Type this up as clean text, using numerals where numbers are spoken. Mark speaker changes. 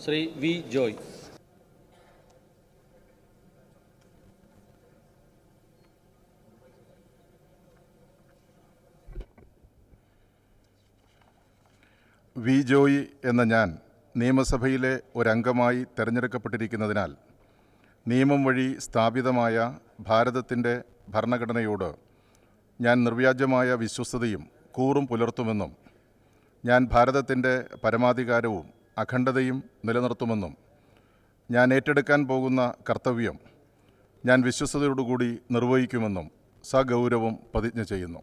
Speaker 1: Shri V Joy.
Speaker 2: V Joy എന്ന ഞാൻ നിയമസഭയിലെ ഒരംഗമായി തിരഞ്ഞെടുക്കപ്പെട്ടിരിക്കുന്നതിനാൽ നിയമം വഴി സ്ഥാപിതമായ ഭാരതത്തിൻ്റെ ഭരണഘടനയോട് ഞാൻ നിർവ്യാജമായ വിശ്വസ്തതയും കൂറും പുലർത്തുമെന്നും ഞാൻ ഭാരതത്തിൻ്റെ പരമാധികാരവും അഖണ്ഡതയും നിലനിർത്തുമെന്നും ഞാൻ ഏറ്റെടുക്കാൻ പോകുന്ന കർത്തവ്യം ഞാൻ വിശ്വസ്തയോടുകൂടി നിർവഹിക്കുമെന്നും സഗൗരവം പ്രതിജ്ഞ ചെയ്യുന്നു.